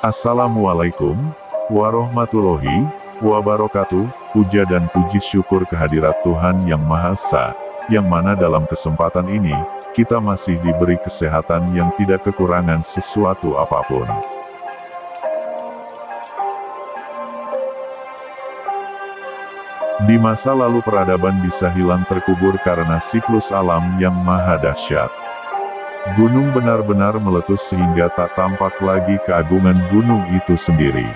Assalamualaikum warahmatullahi wabarakatuh. Puja dan puji syukur kehadirat Tuhan Yang Maha Esa, yang mana dalam kesempatan ini, kita masih diberi kesehatan yang tidak kekurangan sesuatu apapun. Di masa lalu peradaban bisa hilang terkubur karena siklus alam yang maha dahsyat. Gunung benar-benar meletus sehingga tak tampak lagi keagungan gunung itu sendiri.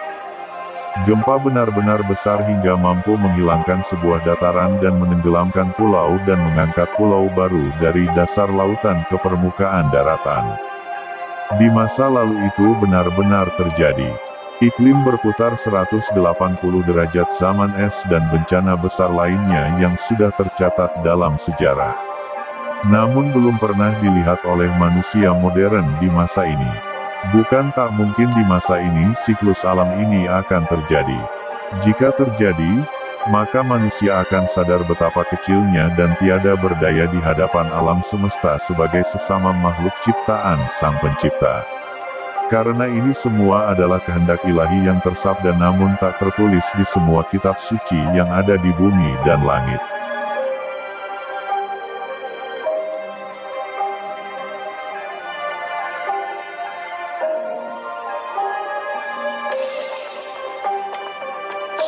Gempa benar-benar besar hingga mampu menghilangkan sebuah dataran dan menenggelamkan pulau dan mengangkat pulau baru dari dasar lautan ke permukaan daratan. Di masa lalu itu benar-benar terjadi. Iklim berputar 180 derajat, zaman es dan bencana besar lainnya yang sudah tercatat dalam sejarah. Namun belum pernah dilihat oleh manusia modern di masa ini. Bukan tak mungkin di masa ini siklus alam ini akan terjadi. Jika terjadi, maka manusia akan sadar betapa kecilnya dan tiada berdaya di hadapan alam semesta sebagai sesama makhluk ciptaan Sang Pencipta. Karena ini semua adalah kehendak ilahi yang tersabda namun tak tertulis di semua kitab suci yang ada di bumi dan langit.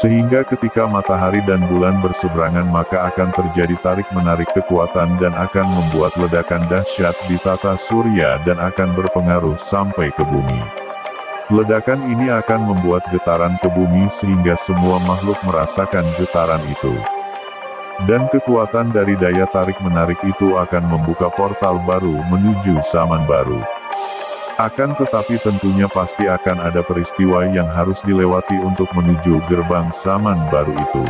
Sehingga ketika matahari dan bulan berseberangan maka akan terjadi tarik-menarik kekuatan dan akan membuat ledakan dahsyat di tata surya dan akan berpengaruh sampai ke bumi. Ledakan ini akan membuat getaran ke bumi sehingga semua makhluk merasakan getaran itu. Dan kekuatan dari daya tarik-menarik itu akan membuka portal baru menuju zaman baru. Akan tetapi tentunya pasti akan ada peristiwa yang harus dilewati untuk menuju gerbang zaman baru itu.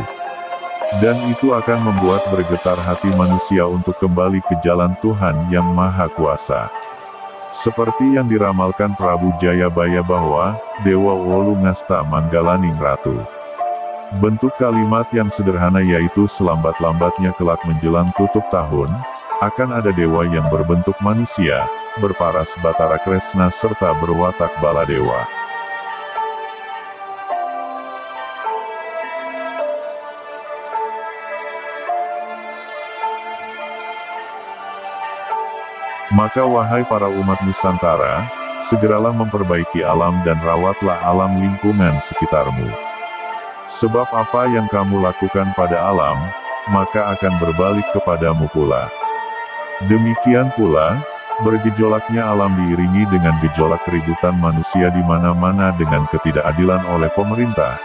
Dan itu akan membuat bergetar hati manusia untuk kembali ke jalan Tuhan Yang Maha Kuasa. Seperti yang diramalkan Prabu Jayabaya bahwa, Dewa Wolungasta Manggalaning Ratu. Bentuk kalimat yang sederhana yaitu selambat-lambatnya kelak menjelang tutup tahun, akan ada dewa yang berbentuk manusia, berparas Batara Kresna serta berwatak Baladewa. Maka wahai para umat Nusantara, segeralah memperbaiki alam dan rawatlah alam lingkungan sekitarmu. Sebab apa yang kamu lakukan pada alam, maka akan berbalik kepadamu pula. Demikian pula, bergejolaknya alam diiringi dengan gejolak keributan manusia di mana-mana dengan ketidakadilan oleh pemerintah,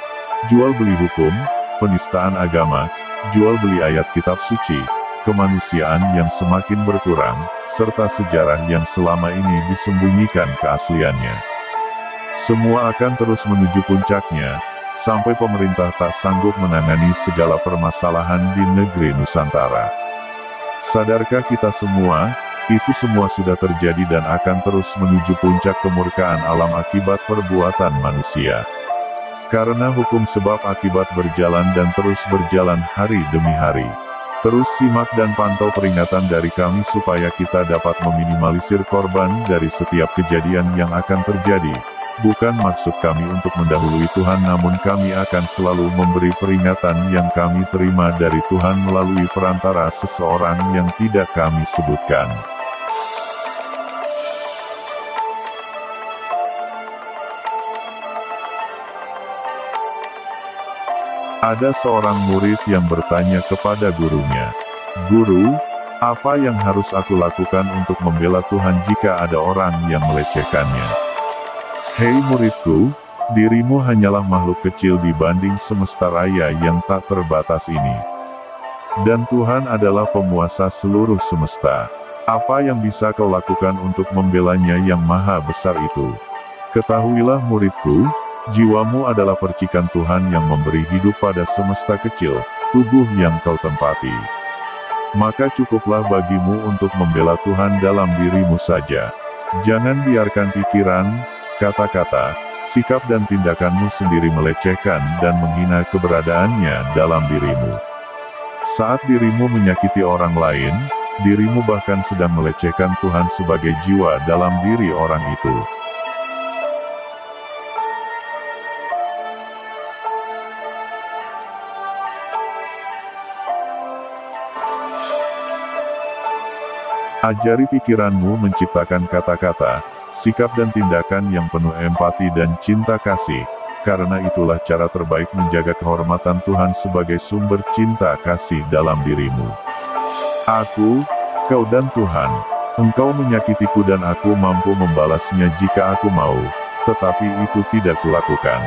jual beli hukum, penistaan agama, jual beli ayat kitab suci, kemanusiaan yang semakin berkurang, serta sejarah yang selama ini disembunyikan keasliannya. Semua akan terus menuju puncaknya, sampai pemerintah tak sanggup menangani segala permasalahan di negeri Nusantara. Sadarkah kita semua, itu semua sudah terjadi dan akan terus menuju puncak kemurkaan alam akibat perbuatan manusia. Karena hukum sebab akibat berjalan dan terus berjalan hari demi hari. Terus simak dan pantau peringatan dari kami supaya kita dapat meminimalisir korban dari setiap kejadian yang akan terjadi. Bukan maksud kami untuk mendahului Tuhan namun kami akan selalu memberi peringatan yang kami terima dari Tuhan melalui perantara seseorang yang tidak kami sebutkan. Ada seorang murid yang bertanya kepada gurunya, "Guru, apa yang harus aku lakukan untuk membela Tuhan jika ada orang yang melecehkannya?" "Hei muridku, dirimu hanyalah makhluk kecil dibanding semesta raya yang tak terbatas ini. Dan Tuhan adalah penguasa seluruh semesta. Apa yang bisa kau lakukan untuk membelanya yang maha besar itu? Ketahuilah muridku, jiwamu adalah percikan Tuhan yang memberi hidup pada semesta kecil, tubuh yang kau tempati. Maka cukuplah bagimu untuk membela Tuhan dalam dirimu saja. Jangan biarkan pikiran, kata-kata, sikap dan tindakanmu sendiri melecehkan dan menghina keberadaannya dalam dirimu. Saat dirimu menyakiti orang lain, dirimu bahkan sedang melecehkan Tuhan sebagai jiwa dalam diri orang itu. Ajari pikiranmu menciptakan kata-kata, sikap dan tindakan yang penuh empati dan cinta kasih, karena itulah cara terbaik menjaga kehormatan Tuhan sebagai sumber cinta kasih dalam dirimu. Aku, kau dan Tuhan, engkau menyakitiku dan aku mampu membalasnya jika aku mau, tetapi itu tidak kulakukan.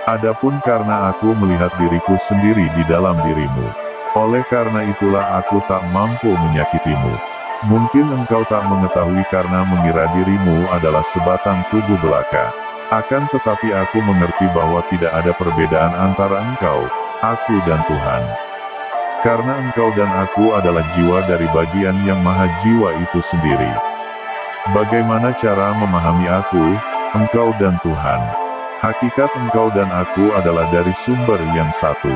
Adapun karena aku melihat diriku sendiri di dalam dirimu, oleh karena itulah aku tak mampu menyakitimu. Mungkin engkau tak mengetahui karena mengira dirimu adalah sebatang tubuh belaka. Akan tetapi aku mengerti bahwa tidak ada perbedaan antara engkau, aku dan Tuhan. Karena engkau dan aku adalah jiwa dari bagian yang maha jiwa itu sendiri. Bagaimana cara memahami aku, engkau dan Tuhan? Hakikat engkau dan aku adalah dari sumber yang satu.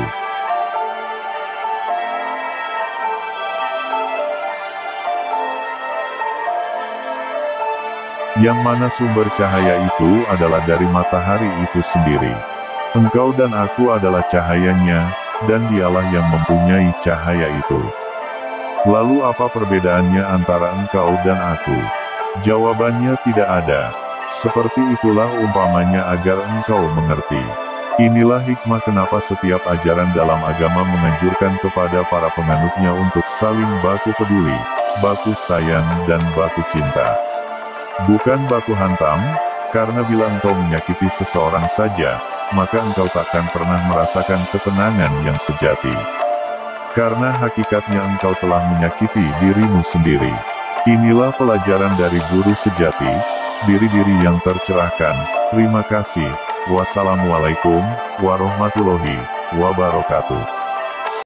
Yang mana sumber cahaya itu adalah dari matahari itu sendiri. Engkau dan aku adalah cahayanya, dan dialah yang mempunyai cahaya itu. Lalu apa perbedaannya antara engkau dan aku? Jawabannya tidak ada. Seperti itulah umpamanya agar engkau mengerti. Inilah hikmah kenapa setiap ajaran dalam agama menganjurkan kepada para penganutnya untuk saling baku peduli, baku sayang dan baku cinta. Bukan baku hantam, karena bila engkau menyakiti seseorang saja, maka engkau takkan pernah merasakan ketenangan yang sejati. Karena hakikatnya engkau telah menyakiti dirimu sendiri. Inilah pelajaran dari guru sejati, diri-diri yang tercerahkan. Terima kasih. Wassalamualaikum warahmatullahi wabarakatuh.